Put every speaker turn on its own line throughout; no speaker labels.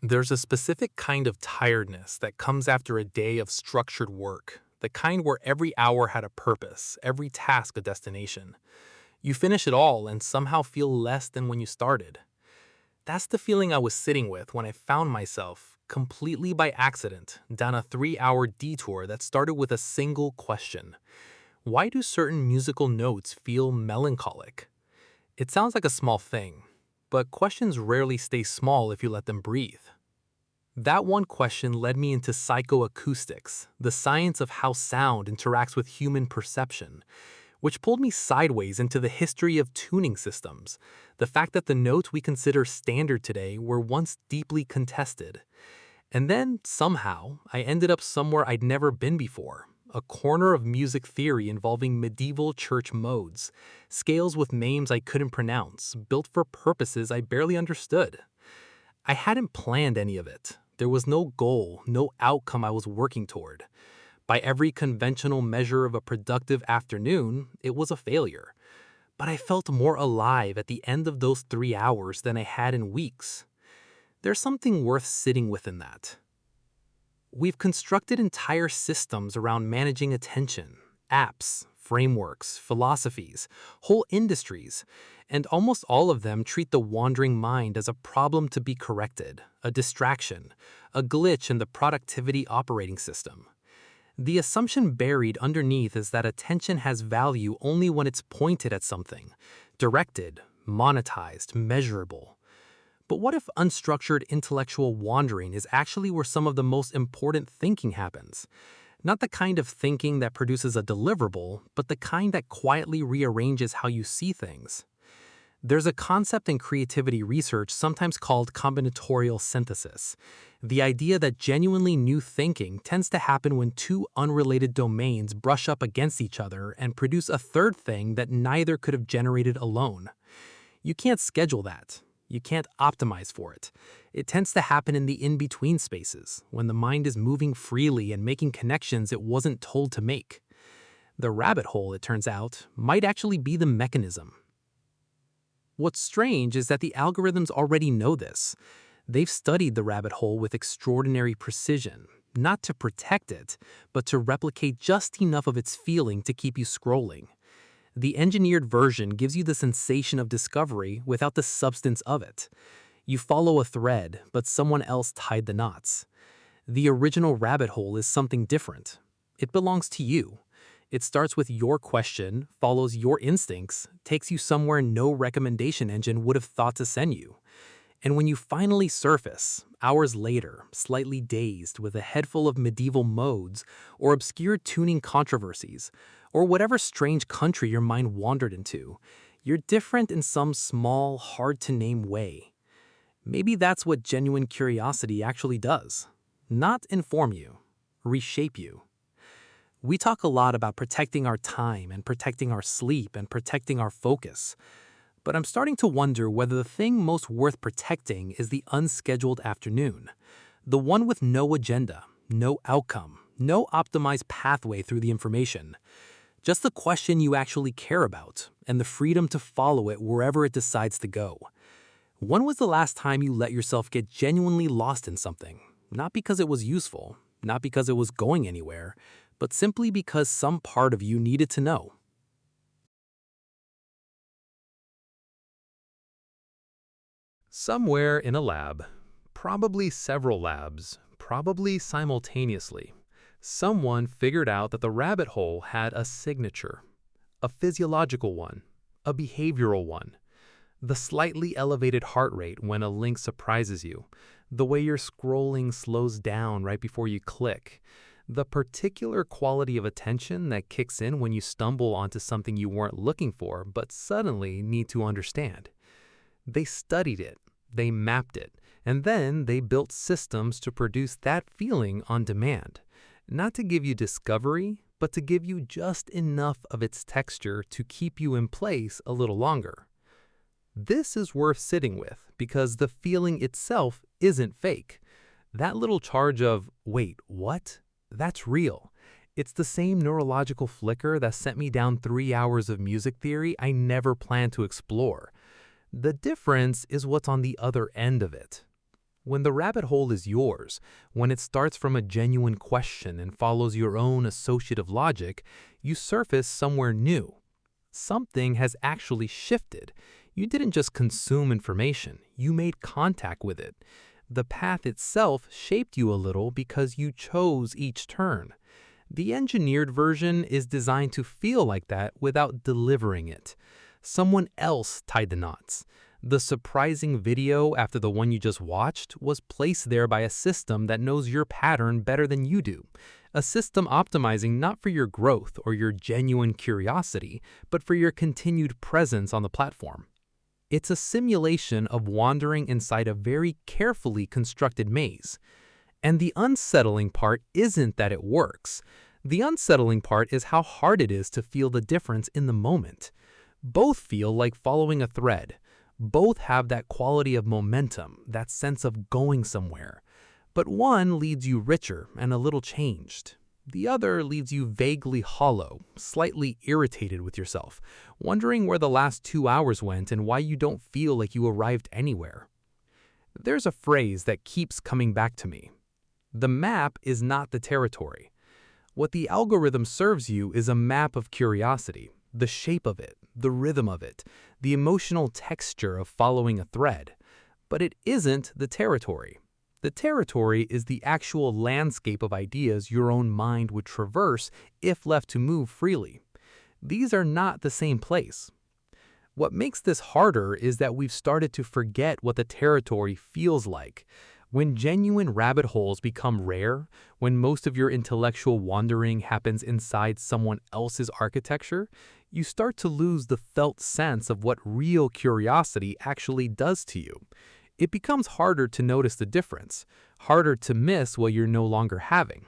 There's a specific kind of tiredness that comes after a day of structured work, the kind where every hour had a purpose, every task a destination. You finish it all and somehow feel less than when you started. That's the feeling I was sitting with when I found myself, completely by accident, down a 3 hour detour that started with a single question. Why do certain musical notes feel melancholic? It sounds like a small thing, but questions rarely stay small if you let them breathe. That one question led me into psychoacoustics, the science of how sound interacts with human perception, which pulled me sideways into the history of tuning systems, the fact that the notes we consider standard today were once deeply contested. And then, somehow, I ended up somewhere I'd never been before, a corner of music theory involving medieval church modes, scales with names I couldn't pronounce, built for purposes I barely understood. I hadn't planned any of it. There was no goal, no outcome I was working toward. By every conventional measure of a productive afternoon, it was a failure. But I felt more alive at the end of those 3 hours than I had in weeks. There's something worth sitting with in that. We've constructed entire systems around managing attention, apps, frameworks, philosophies, whole industries, and almost all of them treat the wandering mind as a problem to be corrected, a distraction, a glitch in the productivity operating system. The assumption buried underneath is that attention has value only when it's pointed at something, directed, monetized, measurable. But what if unstructured intellectual wandering is actually where some of the most important thinking happens? Not the kind of thinking that produces a deliverable, but the kind that quietly rearranges how you see things. There's a concept in creativity research sometimes called combinatorial synthesis, the idea that genuinely new thinking tends to happen when two unrelated domains brush up against each other and produce a third thing that neither could have generated alone. You can't schedule that. You can't optimize for it. It tends to happen in the in-between spaces, when the mind is moving freely and making connections it wasn't told to make. The rabbit hole, it turns out, might actually be the mechanism. What's strange is that the algorithms already know this. They've studied the rabbit hole with extraordinary precision, not to protect it, but to replicate just enough of its feeling to keep you scrolling. The engineered version gives you the sensation of discovery without the substance of it. You follow a thread, but someone else tied the knots. The original rabbit hole is something different. It belongs to you. It starts with your question, follows your instincts, takes you somewhere no recommendation engine would have thought to send you. And when you finally surface, hours later, slightly dazed with a head full of medieval modes or obscure tuning controversies, or whatever strange country your mind wandered into, you're different in some small, hard-to-name way. Maybe that's what genuine curiosity actually does. Not inform you, reshape you. We talk a lot about protecting our time and protecting our sleep and protecting our focus. But I'm starting to wonder whether the thing most worth protecting is the unscheduled afternoon, the one with no agenda, no outcome, no optimized pathway through the information. Just the question you actually care about, and the freedom to follow it wherever it decides to go. When was the last time you let yourself get genuinely lost in something? Not because it was useful, not because it was going anywhere, but simply because some part of you needed to know. Somewhere in a lab, probably several labs, probably simultaneously, someone figured out that the rabbit hole had a signature, a physiological one, a behavioral one. The slightly elevated heart rate when a link surprises you, the way your scrolling slows down right before you click, the particular quality of attention that kicks in when you stumble onto something you weren't looking for but suddenly need to understand. They studied it, they mapped it, and then they built systems to produce that feeling on demand. Not to give you discovery, but to give you just enough of its texture to keep you in place a little longer. This is worth sitting with because the feeling itself isn't fake. That little charge of, wait, what? That's real. It's the same neurological flicker that sent me down 3 hours of music theory I never planned to explore. The difference is what's on the other end of it. When the rabbit hole is yours, when it starts from a genuine question and follows your own associative logic, you surface somewhere new. Something has actually shifted. You didn't just consume information, you made contact with it. The path itself shaped you a little because you chose each turn. The engineered version is designed to feel like that without delivering it. Someone else tied the knots. The surprising video after the one you just watched was placed there by a system that knows your pattern better than you do. A system optimizing not for your growth or your genuine curiosity, but for your continued presence on the platform. It's a simulation of wandering inside a very carefully constructed maze. And the unsettling part isn't that it works. The unsettling part is how hard it is to feel the difference in the moment. Both feel like following a thread. Both have that quality of momentum, that sense of going somewhere. But one leaves you richer and a little changed. The other leaves you vaguely hollow, slightly irritated with yourself, wondering where the last 2 hours went and why you don't feel like you arrived anywhere. There's a phrase that keeps coming back to me. The map is not the territory. What the algorithm serves you is a map of curiosity, the shape of it, the rhythm of it, the emotional texture of following a thread. But it isn't the territory. The territory is the actual landscape of ideas your own mind would traverse if left to move freely. These are not the same place. What makes this harder is that we've started to forget what the territory feels like. When genuine rabbit holes become rare, when most of your intellectual wandering happens inside someone else's architecture, you start to lose the felt sense of what real curiosity actually does to you. It becomes harder to notice the difference, harder to miss what you're no longer having.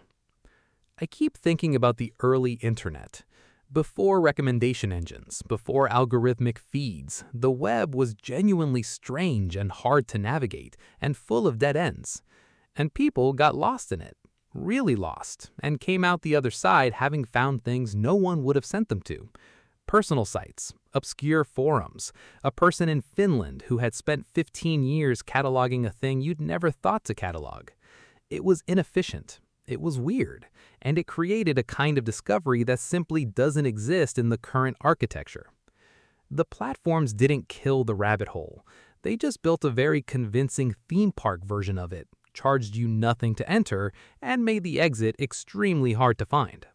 I keep thinking about the early internet. Before recommendation engines, before algorithmic feeds, the web was genuinely strange and hard to navigate and full of dead ends. And people got lost in it, really lost, and came out the other side having found things no one would have sent them to. Personal sites, obscure forums, a person in Finland who had spent 15 years cataloging a thing you'd never thought to catalog. It was inefficient. It was weird, and it created a kind of discovery that simply doesn't exist in the current architecture. The platforms didn't kill the rabbit hole. They just built a very convincing theme park version of it, charged you nothing to enter, and made the exit extremely hard to find.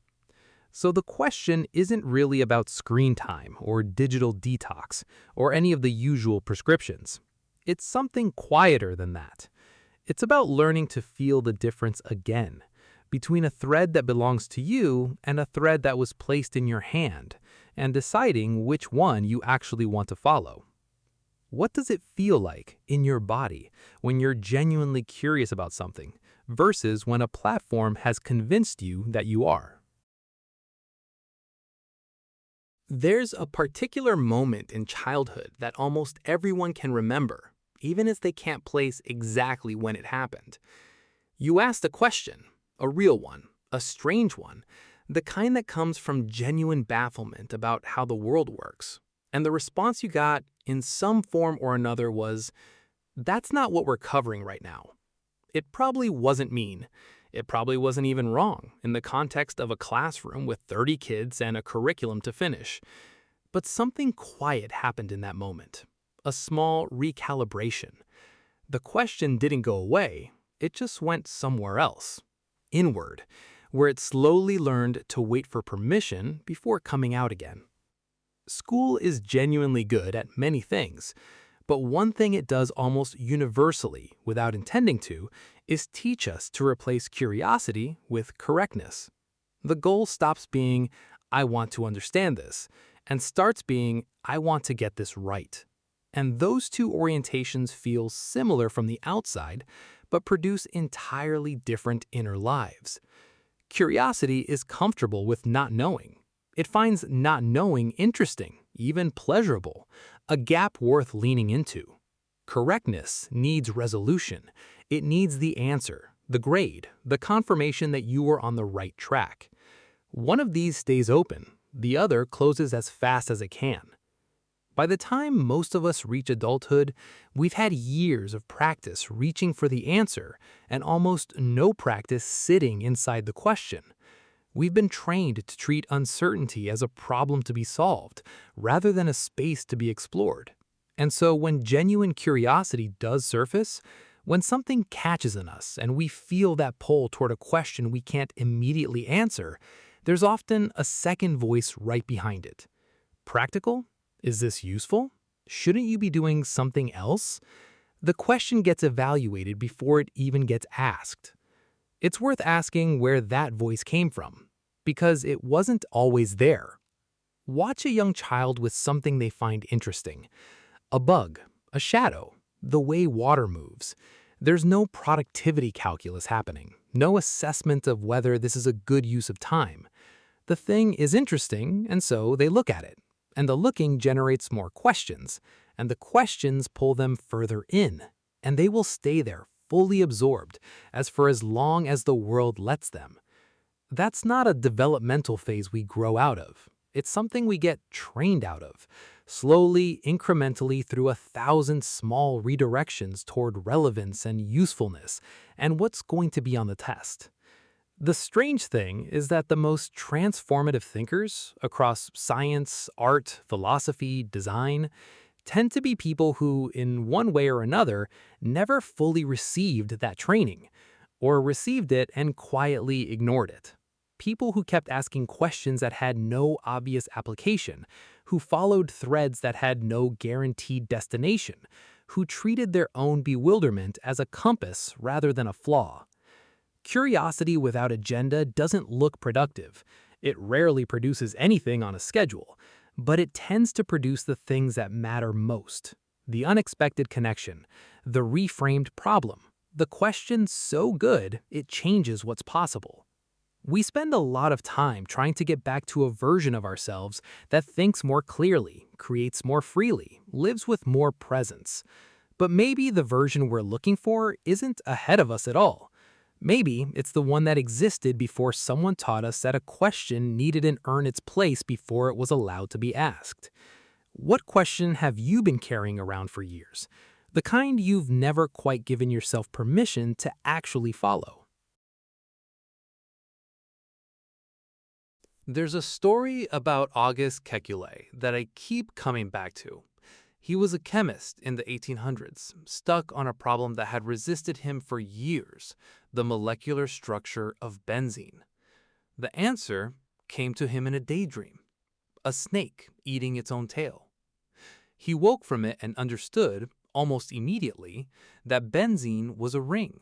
So the question isn't really about screen time or digital detox or any of the usual prescriptions. It's something quieter than that. It's about learning to feel the difference again, between a thread that belongs to you and a thread that was placed in your hand, and deciding which one you actually want to follow. What does it feel like in your body when you're genuinely curious about something versus when a platform has convinced you that you are? There's a particular moment in childhood that almost everyone can remember, even if they can't place exactly when it happened. You asked a question, a real one, a strange one, the kind that comes from genuine bafflement about how the world works. And the response you got, in some form or another, was, "That's not what we're covering right now." It probably wasn't mean. It probably wasn't even wrong in the context of a classroom with 30 kids and a curriculum to finish. But something quiet happened in that moment, a small recalibration. The question didn't go away, it just went somewhere else, inward, where it slowly learned to wait for permission before coming out again. School is genuinely good at many things, but one thing it does almost universally, without intending to, is teach us to replace curiosity with correctness. The goal stops being, "I want to understand this," and starts being, "I want to get this right." And those two orientations feel similar from the outside, but produce entirely different inner lives. Curiosity is comfortable with not knowing. It finds not knowing interesting, even pleasurable, a gap worth leaning into. Correctness needs resolution. It needs the answer, the grade, the confirmation that you are on the right track. One of these stays open, the other closes as fast as it can. By the time most of us reach adulthood, we've had years of practice reaching for the answer and almost no practice sitting inside the question. We've been trained to treat uncertainty as a problem to be solved, rather than a space to be explored. And so when genuine curiosity does surface, when something catches in us and we feel that pull toward a question we can't immediately answer, there's often a second voice right behind it. Practical? Is this useful? Shouldn't you be doing something else? The question gets evaluated before it even gets asked. It's worth asking where that voice came from, because it wasn't always there. Watch a young child with something they find interesting. A bug, a shadow, the way water moves. There's no productivity calculus happening, no assessment of whether this is a good use of time. The thing is interesting, and so they look at it. And the looking generates more questions, and the questions pull them further in, and they will stay there fully absorbed for as long as the world lets them. That's not a developmental phase we grow out of. It's something we get trained out of, slowly, incrementally through 1,000 small redirections toward relevance and usefulness and what's going to be on the test. The strange thing is that the most transformative thinkers across science, art, philosophy, design tend to be people who, in one way or another, never fully received that training, or received it and quietly ignored it. People who kept asking questions that had no obvious application, who followed threads that had no guaranteed destination, who treated their own bewilderment as a compass rather than a flaw. Curiosity without agenda doesn't look productive. It rarely produces anything on a schedule, but it tends to produce the things that matter most. The unexpected connection, the reframed problem, the question so good it changes what's possible. We spend a lot of time trying to get back to a version of ourselves that thinks more clearly, creates more freely, lives with more presence. But maybe the version we're looking for isn't ahead of us at all. Maybe it's the one that existed before someone taught us that a question needed to earn its place before it was allowed to be asked. What question have you been carrying around for years? The kind you've never quite given yourself permission to actually follow. There's a story about Auguste Kekulé that I keep coming back to. He was a chemist in the 1800s, stuck on a problem that had resisted him for years, the molecular structure of benzene. The answer came to him in a daydream, a snake eating its own tail. He woke from it and understood, almost immediately, that benzene was a ring.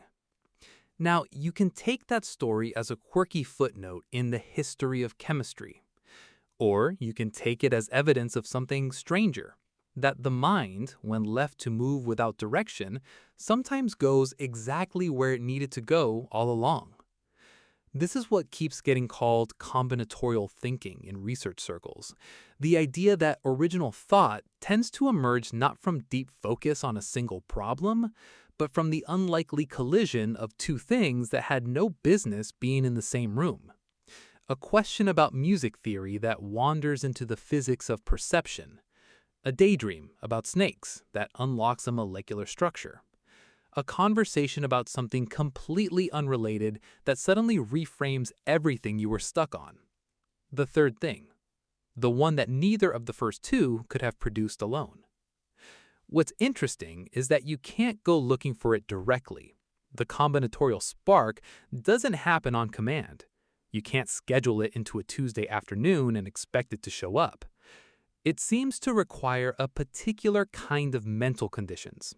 Now, you can take that story as a quirky footnote in the history of chemistry, or you can take it as evidence of something stranger, that the mind, when left to move without direction, sometimes goes exactly where it needed to go all along. This is what keeps getting called combinatorial thinking in research circles, the idea that original thought tends to emerge not from deep focus on a single problem, but from the unlikely collision of two things that had no business being in the same room. A question about music theory that wanders into the physics of perception. A daydream about snakes that unlocks a molecular structure. A conversation about something completely unrelated that suddenly reframes everything you were stuck on. The third thing. The one that neither of the first two could have produced alone. What's interesting is that you can't go looking for it directly. The combinatorial spark doesn't happen on command. You can't schedule it into a Tuesday afternoon and expect it to show up. It seems to require a particular kind of mental conditions,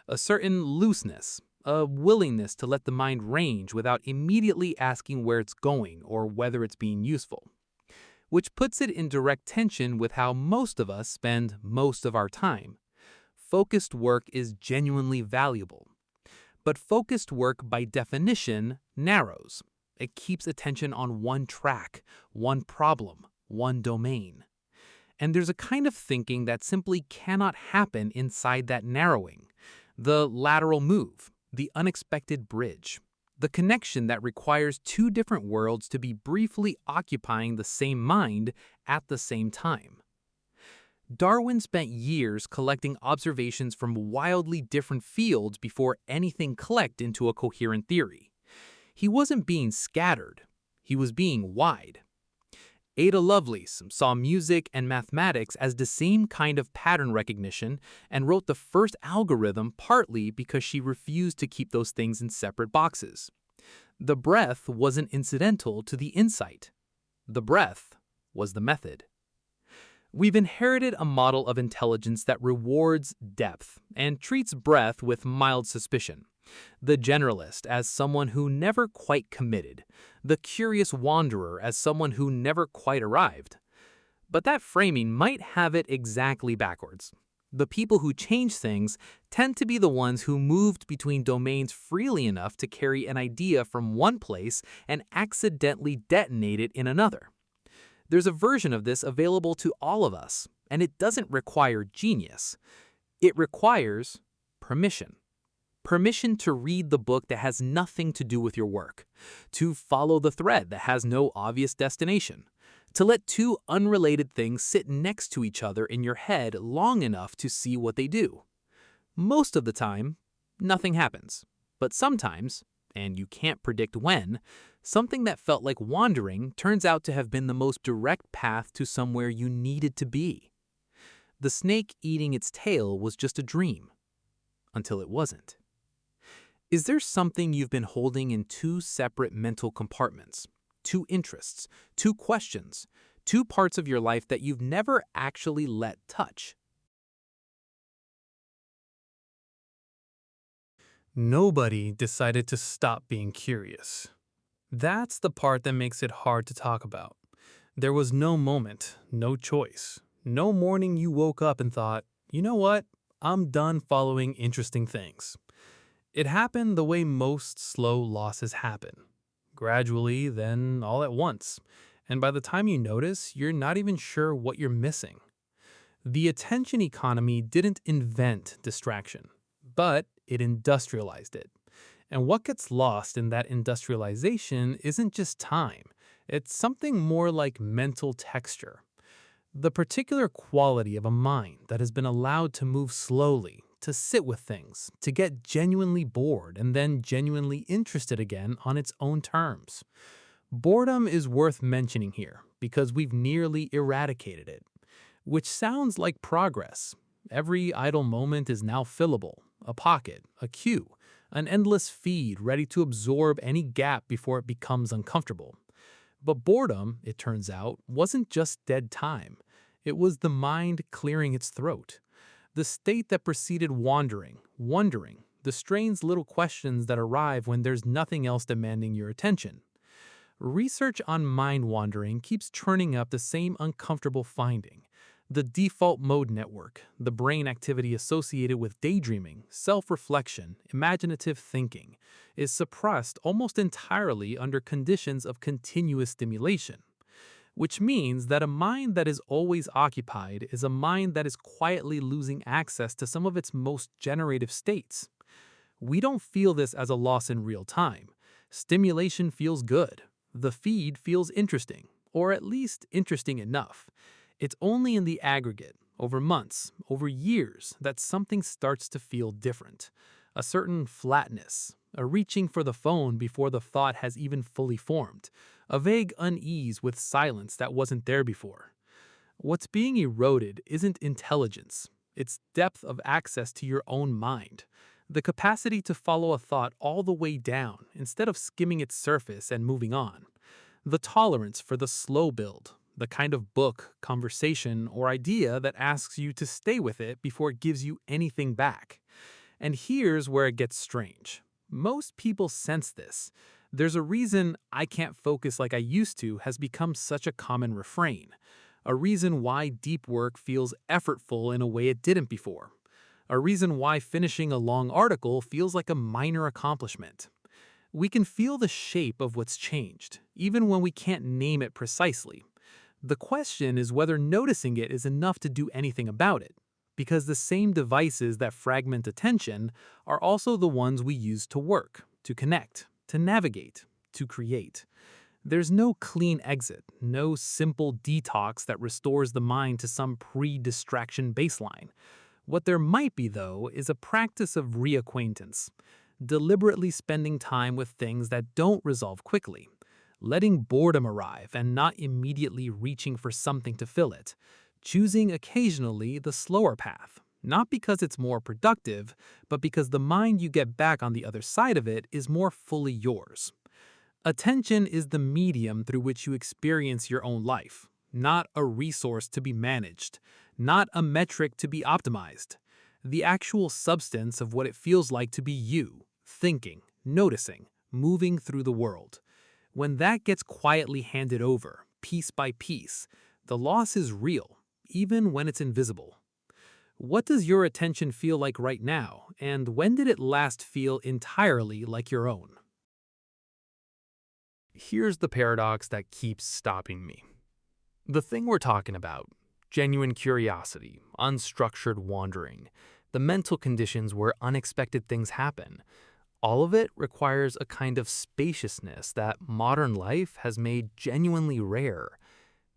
a certain looseness, a willingness to let the mind range without immediately asking where it's going or whether it's being useful, which puts it in direct tension with how most of us spend most of our time. Focused work is genuinely valuable, but focused work by definition narrows. It keeps attention on one track, one problem, one domain. And there's a kind of thinking that simply cannot happen inside that narrowing. The lateral move, the unexpected bridge, the connection that requires two different worlds to be briefly occupying the same mind at the same time. Darwin spent years collecting observations from wildly different fields before anything clicked into a coherent theory. He wasn't being scattered, he was being wide. Ada Lovelace saw music and mathematics as the same kind of pattern recognition and wrote the first algorithm partly because she refused to keep those things in separate boxes. The breath wasn't incidental to the insight. The breath was the method. We've inherited a model of intelligence that rewards depth and treats breadth with mild suspicion. The generalist as someone who never quite committed, the curious wanderer as someone who never quite arrived. But that framing might have it exactly backwards. The people who change things tend to be the ones who moved between domains freely enough to carry an idea from one place and accidentally detonate it in another. There's a version of this available to all of us, and it doesn't require genius. It requires permission. Permission to read the book that has nothing to do with your work, to follow the thread that has no obvious destination, to let two unrelated things sit next to each other in your head long enough to see what they do. Most of the time, nothing happens. But sometimes, and you can't predict when, something that felt like wandering turns out to have been the most direct path to somewhere you needed to be. The snake eating its tail was just a dream, until it wasn't. Is there something you've been holding in two separate mental compartments, two interests, two questions, two parts of your life that you've never actually let touch? Nobody decided to stop being curious. That's the part that makes it hard to talk about. There was no moment, no choice, no morning you woke up and thought, you know what, I'm done following interesting things. It happened the way most slow losses happen. Gradually, then all at once. And by the time you notice, you're not even sure what you're missing. The attention economy didn't invent distraction, but it industrialized it. And what gets lost in that industrialization isn't just time, it's something more like mental texture. The particular quality of a mind that has been allowed to move slowly, to sit with things, to get genuinely bored and then genuinely interested again on its own terms. Boredom is worth mentioning here because we've nearly eradicated it, which sounds like progress. Every idle moment is now fillable, a pocket, a queue, an endless feed ready to absorb any gap before it becomes uncomfortable. But boredom, it turns out, wasn't just dead time. It was the mind clearing its throat. The state that preceded wandering, wondering, the strange little questions that arrive when there's nothing else demanding your attention. Research on mind wandering keeps churning up the same uncomfortable finding. The default mode network, the brain activity associated with daydreaming, self-reflection, imaginative thinking, is suppressed almost entirely under conditions of continuous stimulation. Which means that a mind that is always occupied is a mind that is quietly losing access to some of its most generative states. We don't feel this as a loss in real time. Stimulation feels good. The feed feels interesting, or at least interesting enough. It's only in the aggregate, over months, over years, that something starts to feel different. A certain flatness, a reaching for the phone before the thought has even fully formed, a vague unease with silence that wasn't there before. What's being eroded isn't intelligence, it's depth of access to your own mind. The capacity to follow a thought all the way down instead of skimming its surface and moving on. The tolerance for the slow build, the kind of book, conversation, or idea that asks you to stay with it before it gives you anything back. And here's where it gets strange. Most people sense this. There's a reason "I can't focus like I used to" has become such a common refrain. A reason why deep work feels effortful in a way it didn't before. A reason why finishing a long article feels like a minor accomplishment. We can feel the shape of what's changed, even when we can't name it precisely. The question is whether noticing it is enough to do anything about it, because the same devices that fragment attention are also the ones we use to work, to connect, to navigate, to create. There's no clean exit, no simple detox that restores the mind to some pre-distraction baseline. What there might be, though, is a practice of reacquaintance, deliberately spending time with things that don't resolve quickly, letting boredom arrive and not immediately reaching for something to fill it, choosing occasionally the slower path, not because it's more productive, but because the mind you get back on the other side of it is more fully yours. Attention is the medium through which you experience your own life, not a resource to be managed, not a metric to be optimized. The actual substance of what it feels like to be you, thinking, noticing, moving through the world. When that gets quietly handed over, piece by piece, the loss is real, even when it's invisible. What does your attention feel like right now, and when did it last feel entirely like your own? Here's the paradox that keeps stopping me. The thing we're talking about, genuine curiosity, unstructured wandering, the mental conditions where unexpected things happen, all of it requires a kind of spaciousness that modern life has made genuinely rare.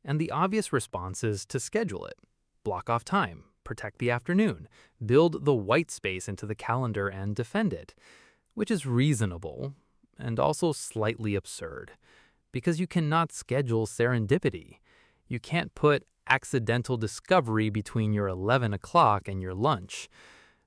And the obvious response is to schedule it, block off time, protect the afternoon, build the white space into the calendar and defend it, which is reasonable and also slightly absurd, because you cannot schedule serendipity. You can't put accidental discovery between your 11 o'clock and your lunch.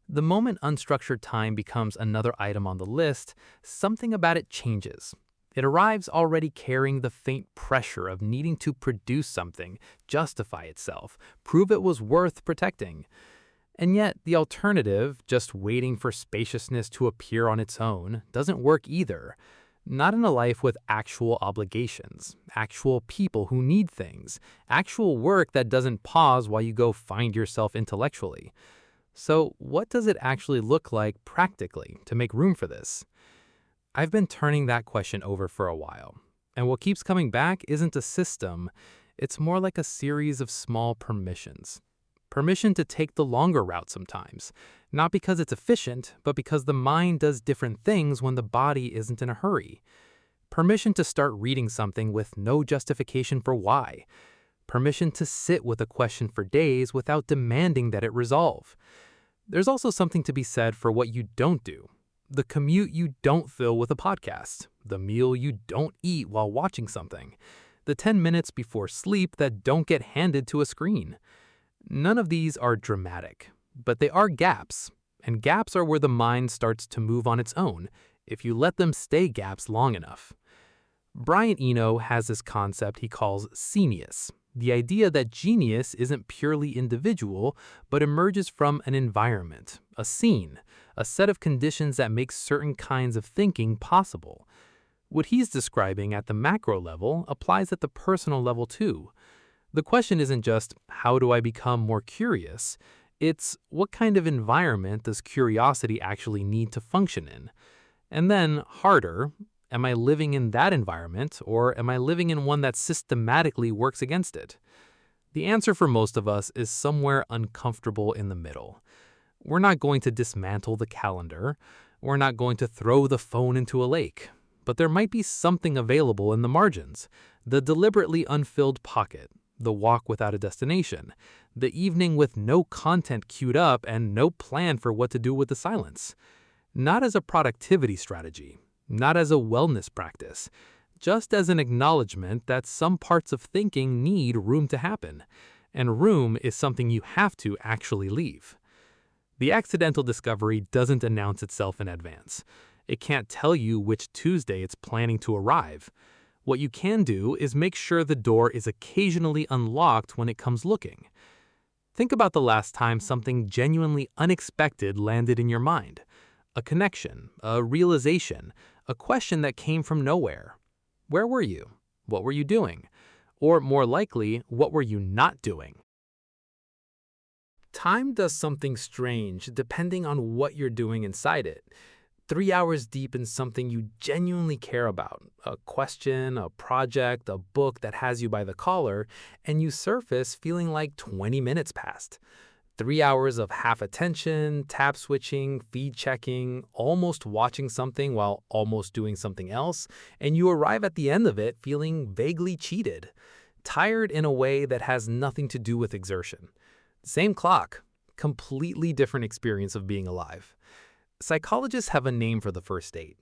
The moment unstructured time becomes another item on the list, something about it changes. It arrives already carrying the faint pressure of needing to produce something, justify itself, prove it was worth protecting. And yet, the alternative, just waiting for spaciousness to appear on its own, doesn't work either. Not in a life with actual obligations, actual people who need things, actual work that doesn't pause while you go find yourself intellectually. So, what does it actually look like practically to make room for this? I've been turning that question over for a while, and what keeps coming back isn't a system, it's more like a series of small permissions. Permission to take the longer route sometimes, not because it's efficient, but because the mind does different things when the body isn't in a hurry. Permission to start reading something with no justification for why. Permission to sit with a question for days without demanding that it resolve. There's also something to be said for what you don't do. The commute you don't fill with a podcast, the meal you don't eat while watching something, the 10 minutes before sleep that don't get handed to a screen. None of these are dramatic, but they are gaps, and gaps are where the mind starts to move on its own if you let them stay gaps long enough. Brian Eno has this concept he calls scenius, the idea that genius isn't purely individual, but emerges from an environment, a scene, a set of conditions that make certain kinds of thinking possible. What he's describing at the macro level applies at the personal level too. The question isn't just, how do I become more curious? It's, what kind of environment does curiosity actually need to function in? And then, harder, am I living in that environment, or am I living in one that systematically works against it? The answer for most of us is somewhere uncomfortable in the middle. We're not going to dismantle the calendar. We're not going to throw the phone into a lake. But there might be something available in the margins, the deliberately unfilled pocket, the walk without a destination, the evening with no content queued up and no plan for what to do with the silence. Not as a productivity strategy, not as a wellness practice, just as an acknowledgement that some parts of thinking need room to happen, and room is something you have to actually leave. The accidental discovery doesn't announce itself in advance. It can't tell you which Tuesday it's planning to arrive. What you can do is make sure the door is occasionally unlocked when it comes looking. Think about the last time something genuinely unexpected landed in your mind. A connection, a realization, a question that came from nowhere. Where were you? What were you doing? Or more likely, what were you not doing? Time does something strange depending on what you're doing inside it. 3 hours deep in something you genuinely care about, a question, a project, a book that has you by the collar, and you surface feeling like 20 minutes passed. 3 hours of half attention, tab switching, feed checking, almost watching something while almost doing something else, and you arrive at the end of it feeling vaguely cheated, tired in a way that has nothing to do with exertion. Same clock, completely different experience of being alive. Psychologists have a name for the first state.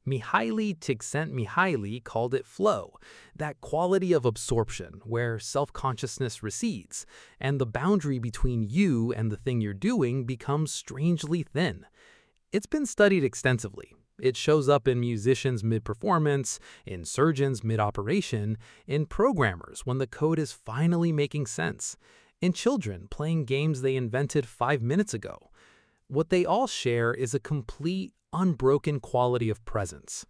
Mihaly Csikszentmihalyi called it flow, that quality of absorption where self-consciousness recedes, and the boundary between you and the thing you're doing becomes strangely thin. It's been studied extensively. It shows up in musicians mid-performance, in surgeons mid-operation, in programmers when the code is finally making sense, in children playing games they invented 5 minutes ago. What they all share is a complete, unbroken quality of presence.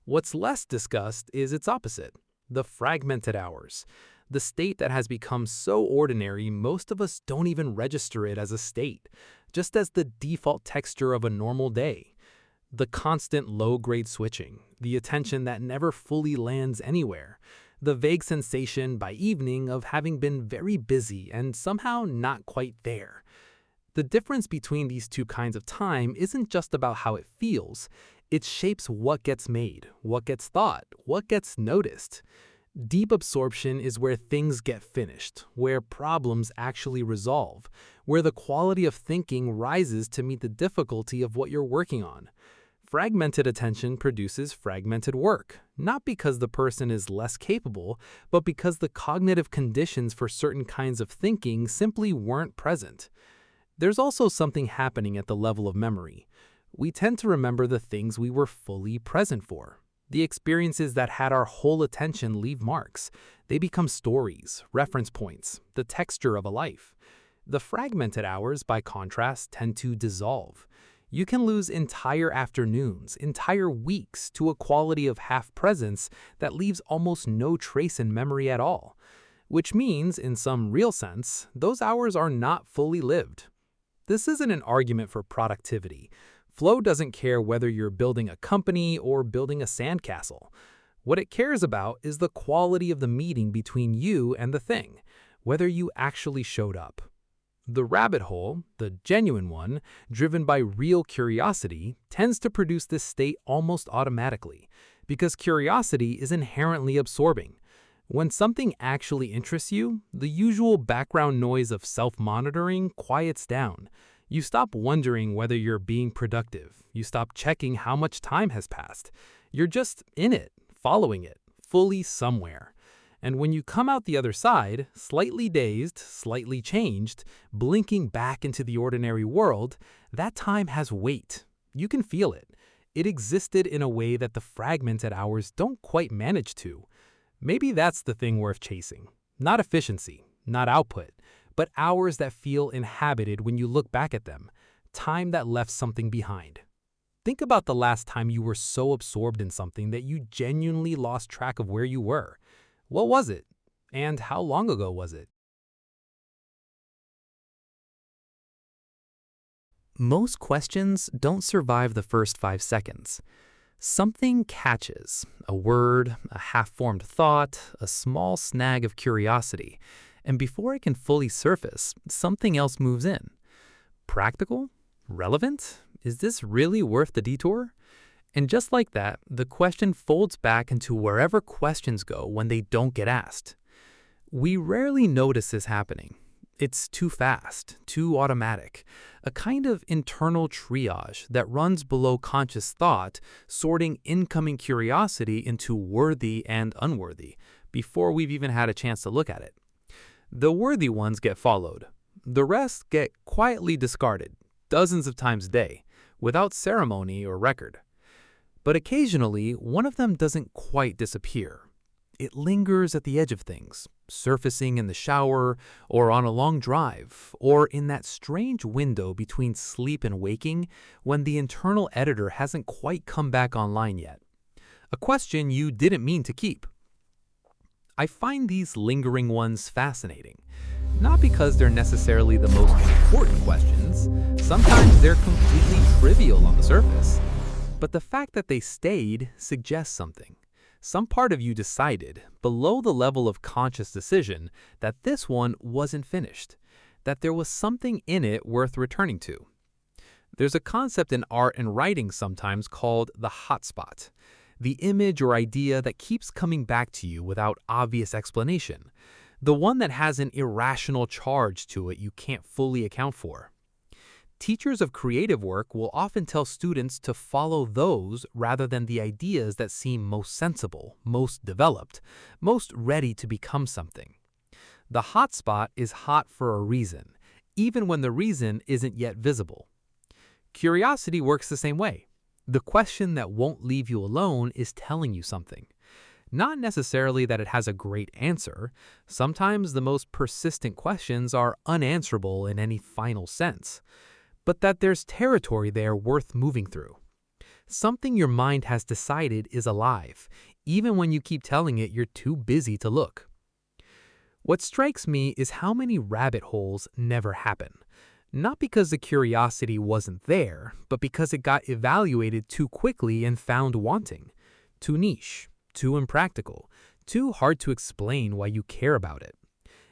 What's less discussed is its opposite, the fragmented hours, the state that has become so ordinary most of us don't even register it as a state, just as the default texture of a normal day. The constant low-grade switching, the attention that never fully lands anywhere, the vague sensation by evening of having been very busy and somehow not quite there. The difference between these two kinds of time isn't just about how it feels, it shapes what gets made, what gets thought, what gets noticed. Deep absorption is where things get finished, where problems actually resolve, where the quality of thinking rises to meet the difficulty of what you're working on. Fragmented attention produces fragmented work, not because the person is less capable, but because the cognitive conditions for certain kinds of thinking simply weren't present. There's also something happening at the level of memory. We tend to remember the things we were fully present for. The experiences that had our whole attention leave marks. They become stories, reference points, the texture of a life. The fragmented hours, by contrast, tend to dissolve. You can lose entire afternoons, entire weeks to a quality of half-presence that leaves almost no trace in memory at all. Which means, in some real sense, those hours are not fully lived. This isn't an argument for productivity. Flow doesn't care whether you're building a company or building a sandcastle. What it cares about is the quality of the meeting between you and the thing, whether you actually showed up. The rabbit hole, the genuine one, driven by real curiosity, tends to produce this state almost automatically, because curiosity is inherently absorbing. When something actually interests you, the usual background noise of self-monitoring quiets down. You stop wondering whether you're being productive. You stop checking how much time has passed. You're just in it, following it, fully somewhere. And when you come out the other side, slightly dazed, slightly changed, blinking back into the ordinary world, that time has weight. You can feel it. It existed in a way that the fragmented hours don't quite manage to. Maybe that's the thing worth chasing. Not efficiency, not output, but hours that feel inhabited when you look back at them. Time that left something behind. Think about the last time you were so absorbed in something that you genuinely lost track of where you were. What was it? And how long ago was it?
Most questions don't survive the first 5 seconds. Something catches, a word, a half-formed thought, a small snag of curiosity, and before it can fully surface, something else moves in. Practical? Relevant? Is this really worth the detour? And just like that, the question folds back into wherever questions go when they don't get asked. We rarely notice this happening. It's too fast, too automatic, a kind of internal triage that runs below conscious thought, sorting incoming curiosity into worthy and unworthy, before we've even had a chance to look at it. The worthy ones get followed. The rest get quietly discarded, dozens of times a day, without ceremony or record. But occasionally, one of them doesn't quite disappear. It lingers at the edge of things, surfacing in the shower, or on a long drive, or in that strange window between sleep and waking when the internal editor hasn't quite come back online yet. A question you didn't mean to keep. I find these lingering ones fascinating, not because they're necessarily the most important questions. Sometimes they're completely trivial on the surface. But the fact that they stayed suggests something. Some part of you decided, below the level of conscious decision, that this one wasn't finished, that there was something in it worth returning to. There's a concept in art and writing sometimes called the hotspot, the image or idea that keeps coming back to you without obvious explanation, the one that has an irrational charge to it you can't fully account for. Teachers of creative work will often tell students to follow those rather than the ideas that seem most sensible, most developed, most ready to become something. The hotspot is hot for a reason, even when the reason isn't yet visible. Curiosity works the same way. The question that won't leave you alone is telling you something. Not necessarily that it has a great answer. Sometimes the most persistent questions are unanswerable in any final sense, but that there's territory there worth moving through. Something your mind has decided is alive, even when you keep telling it you're too busy to look. What strikes me is how many rabbit holes never happen. Not because the curiosity wasn't there, but because it got evaluated too quickly and found wanting. Too niche, too impractical, too hard to explain why you care about it.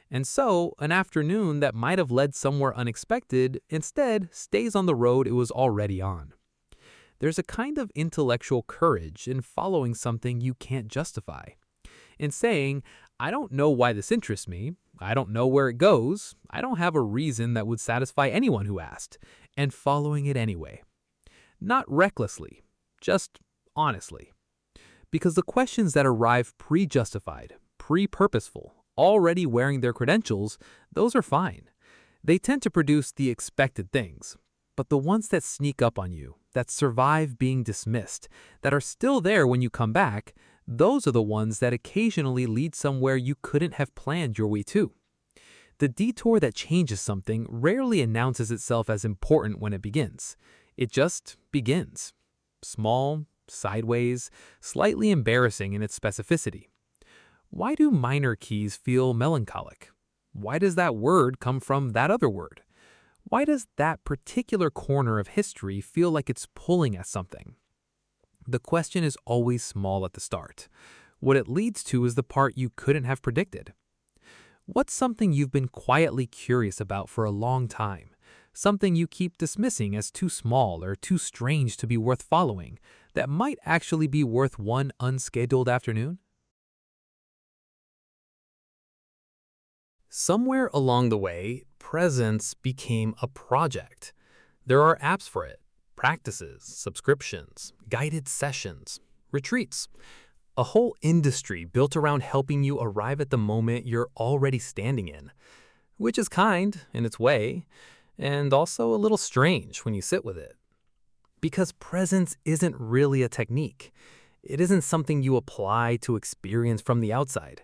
And so, an afternoon that might have led somewhere unexpected instead stays on the road it was already on. There's a kind of intellectual courage in following something you can't justify. In saying, I don't know why this interests me, I don't know where it goes, I don't have a reason that would satisfy anyone who asked, and following it anyway. Not recklessly, just honestly. Because the questions that arrive pre-justified, pre-purposeful, already wearing their credentials, those are fine. They tend to produce the expected things. But the ones that sneak up on you, that survive being dismissed, that are still there when you come back, those are the ones that occasionally lead somewhere you couldn't have planned your way to. The detour that changes something rarely announces itself as important when it begins. It just begins. Small, sideways, slightly embarrassing in its specificity. Why do minor keys feel melancholic? Why does that word come from that other word? Why does that particular corner of history feel like it's pulling at something? The question is always small at the start. What it leads to is the part you couldn't have predicted. What's something you've been quietly curious about for a long time? Something you keep dismissing as too small or too strange to be worth following, that might actually be worth one unscheduled afternoon? Somewhere along the way, presence became a project. There are apps for it, practices, subscriptions, guided sessions, retreats. A whole industry built around helping you arrive at the moment you're already standing in, which is kind in its way, and also a little strange when you sit with it. Because presence isn't really a technique. It isn't something you apply to experience from the outside.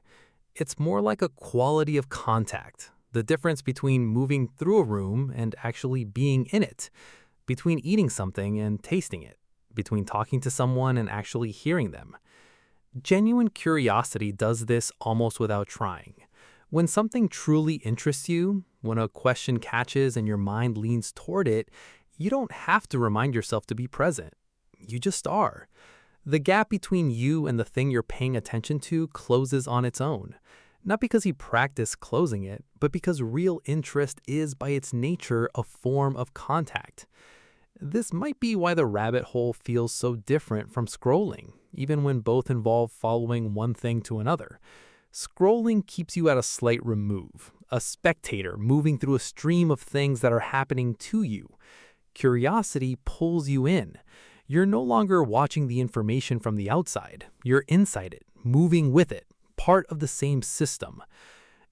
It's more like a quality of contact, the difference between moving through a room and actually being in it, between eating something and tasting it, between talking to someone and actually hearing them. Genuine curiosity does this almost without trying. When something truly interests you, when a question catches and your mind leans toward it, you don't have to remind yourself to be present. You just are. The gap between you and the thing you're paying attention to closes on its own. Not because you practice closing it, but because real interest is by its nature a form of contact. This might be why the rabbit hole feels so different from scrolling, even when both involve following one thing to another. Scrolling keeps you at a slight remove, a spectator moving through a stream of things that are happening to you. Curiosity pulls you in. You're no longer watching the information from the outside. You're inside it, moving with it, part of the same system.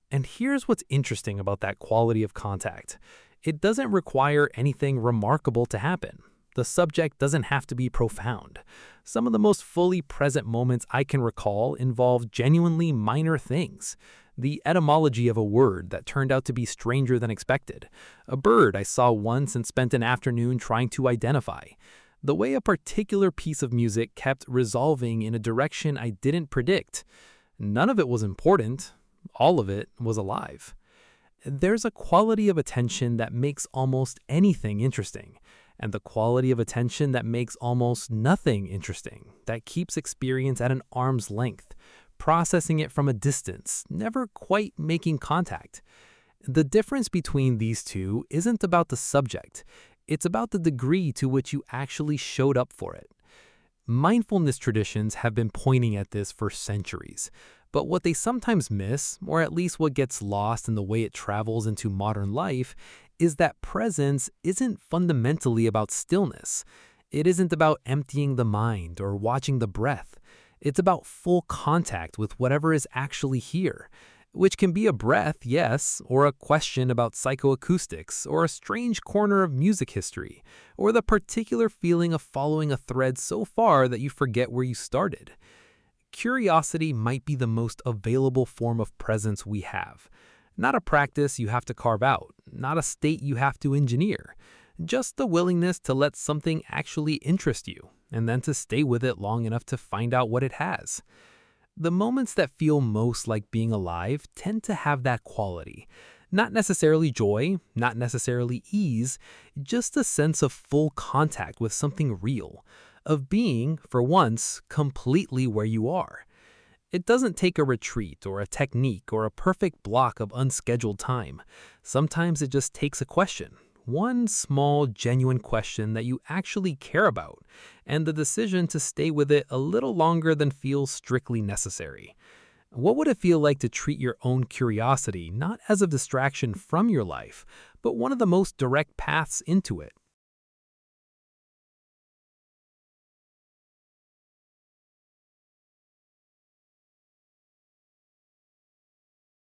And here's what's interesting about that quality of contact. It doesn't require anything remarkable to happen. The subject doesn't have to be profound. Some of the most fully present moments I can recall involve genuinely minor things. The etymology of a word that turned out to be stranger than expected. A bird I saw once and spent an afternoon trying to identify. The way a particular piece of music kept resolving in a direction I didn't predict. None of it was important. All of it was alive. There's a quality of attention that makes almost anything interesting, and the quality of attention that makes almost nothing interesting, that keeps experience at an arm's length, processing it from a distance, never quite making contact. The difference between these two isn't about the subject, it's about the degree to which you actually showed up for it. Mindfulness traditions have been pointing at this for centuries, but what they sometimes miss, or at least what gets lost in the way it travels into modern life, is that presence isn't fundamentally about stillness. It isn't about emptying the mind or watching the breath. It's about full contact with whatever is actually here, which can be a breath, yes, or a question about psychoacoustics, or a strange corner of music history, or the particular feeling of following a thread so far that you forget where you started. Curiosity might be the most available form of presence we have. Not a practice you have to carve out, not a state you have to engineer, just the willingness to let something actually interest you, and then to stay with it long enough to find out what it has. The moments that feel most like being alive tend to have that quality. Not necessarily joy, not necessarily ease, just a sense of full contact with something real, of being, for once, completely where you are. It doesn't take a retreat or a technique or a perfect block of unscheduled time. Sometimes it just takes a question. One small, genuine question that you actually care about, and the decision to stay with it a little longer than feels strictly necessary. What would it feel like to treat your own curiosity not as a distraction from your life, but one of the most direct paths into it?